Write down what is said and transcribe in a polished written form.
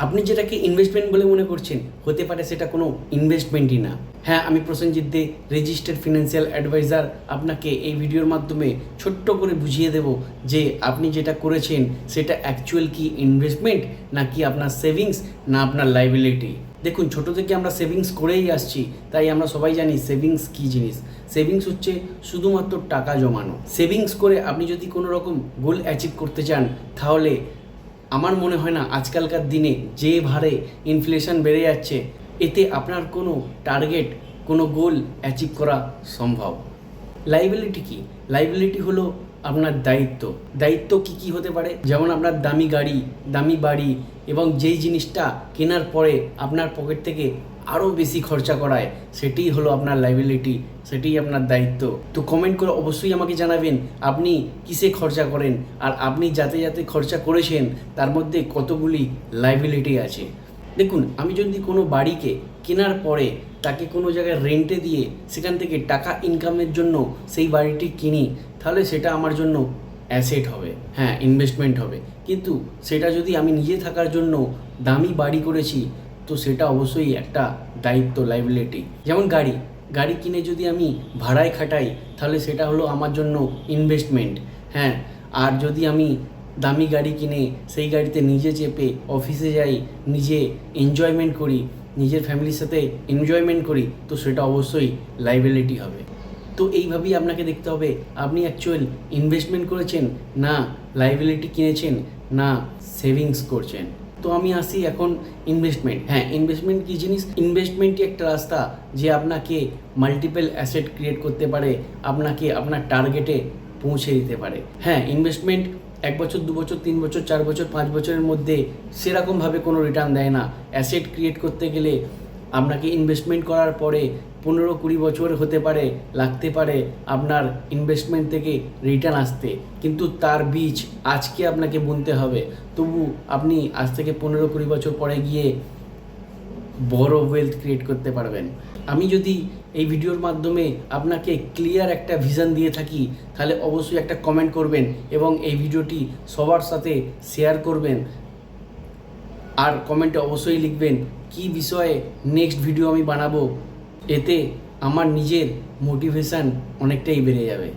আপনি যেটাকে ইনভেস্টমেন্ট বলে মনে করছেন হতে পারে সেটা কোনো ইনভেস্টমেন্টই না। হ্যাঁ, আমি প্রসেনজিৎ দে, রেজিস্টার্ড ফিনান্সিয়াল অ্যাডভাইজার, আপনাকে এই ভিডিওর মাধ্যমে ছোট্ট করে বুঝিয়ে দেব যে আপনি যেটা করেছেন সেটা অ্যাকচুয়াল কি ইনভেস্টমেন্ট, নাকি আপনার সেভিংস, না আপনার লাইবিলিটি। দেখুন, ছোটো থেকে আমরা সেভিংস করেই আসছি, তাই আমরা সবাই জানি সেভিংস কী জিনিস। সেভিংস হচ্ছে শুধুমাত্র টাকা জমানো। সেভিংস করে আপনি যদি কোনো রকম গোল অ্যাচিভ করতে চান, তাহলে আমার মনে হয় না আজকালকার দিনে যে হারে ইনফ্লেশন বেড়ে যাচ্ছে, এতে আপনার কোনো টার্গেট, কোনো গোল অ্যাচিভ করা সম্ভব। লাইবিলিটি কি? লাইবিলিটি হলো আপনার দায়িত্ব। দায়িত্ব কি কি হতে পারে? যেমন আপনার দামি গাড়ি, দামি বাড়ি, এবং যেই জিনিসটা কেনার পরে আপনার পকেট থেকে আরও বেশি খরচা করায়, সেটিই হলো আপনার লাইবিলিটি, সেটিই আপনার দায়িত্ব। তো কমেন্ট করে অবশ্যই আমাকে জানাবেন আপনি কিসে খরচা করেন, আর আপনি যাতে যাতে খরচা করেছেন তার মধ্যে কতগুলি লাইবিলিটি আছে। দেখুন, আমি যদি কোনো বাড়িকে কেনার পরে তাকে কোনো জায়গায় রেন্টে দিয়ে সেখান থেকে টাকা ইনকামের জন্য সেই বাড়িটি কিনি, তাহলে সেটা আমার জন্য অ্যাসেট হবে, হ্যাঁ, ইনভেস্টমেন্ট হবে। কিন্তু সেটা যদি আমি নিজে থাকার জন্য দামি বাড়ি করেছি, তো সেটা অবশ্যই একটা দায়িত্ব, লাইবিলিটি। যেমন গাড়ি কিনে যদি আমি ভাড়ায় খাটাই, তাহলে সেটা হলো আমার জন্য ইনভেস্টমেন্ট, হ্যাঁ। আর যদি আমি দামি গাড়ি কিনে সেই গাড়িতে নিজে চেপে অফিসে যাই, নিজে এনজয়মেন্ট করি, নিজের ফ্যামিলির সাথে এনজয়মেন্ট করি, তো সেটা অবশ্যই লাইবিলিটি হবে। তো এইভাবেই আপনাকে দেখতে হবে আপনি অ্যাকচুয়াল ইনভেস্টমেন্ট করেছেন, না লাইবিলিটি কিনেছেন, না সেভিংস করছেন। তো আমি আসি এখন ইনভেস্টমেন্ট। হ্যাঁ, ইনভেস্টমেন্ট কী জিনিস? ইনভেস্টমেন্টই একটা রাস্তা যে আপনাকে মাল্টিপল অ্যাসেট ক্রিয়েট করতে পারে, আপনাকে আপনার টার্গেটে পৌঁছে দিতে পারে। হ্যাঁ, ইনভেস্টমেন্ট 1 বছর, 2 বছর, 3 বছর, 4 বছর, 5 বছরের মধ্যে সেরকমভাবে কোনো রিটার্ন দেয় না। অ্যাসেট ক্রিয়েট করতে গেলে আপনাকে ইনভেস্টমেন্ট করার পরে 15-20 বছর হতে পারে, লাগতে পারে আপনার ইনভেস্টমেন্ট থেকে রিটার্ন আসতে, কিন্তু তার বীজ আজকে আপনাকে বুনতে হবে। তবু আপনি আজ থেকে 15-20 বছর পরে গিয়ে বড় ওয়েলথ ক্রিয়েট করতে পারবেন। আমি যদি এই ভিডিওর মাধ্যমে আপনাকে ক্লিয়ার একটা ভিশন দিয়ে থাকি, তাহলে অবশ্যই একটা কমেন্ট করবেন এবং এই ভিডিওটি সবার সাথে শেয়ার করবেন। আর কমেন্টে অবশ্যই লিখবেন কি বিষয়ে নেক্সট ভিডিও আমি বানাবো। এতে আমার নিজের মোটিভেশান অনেকটাই বেড়ে যাবে।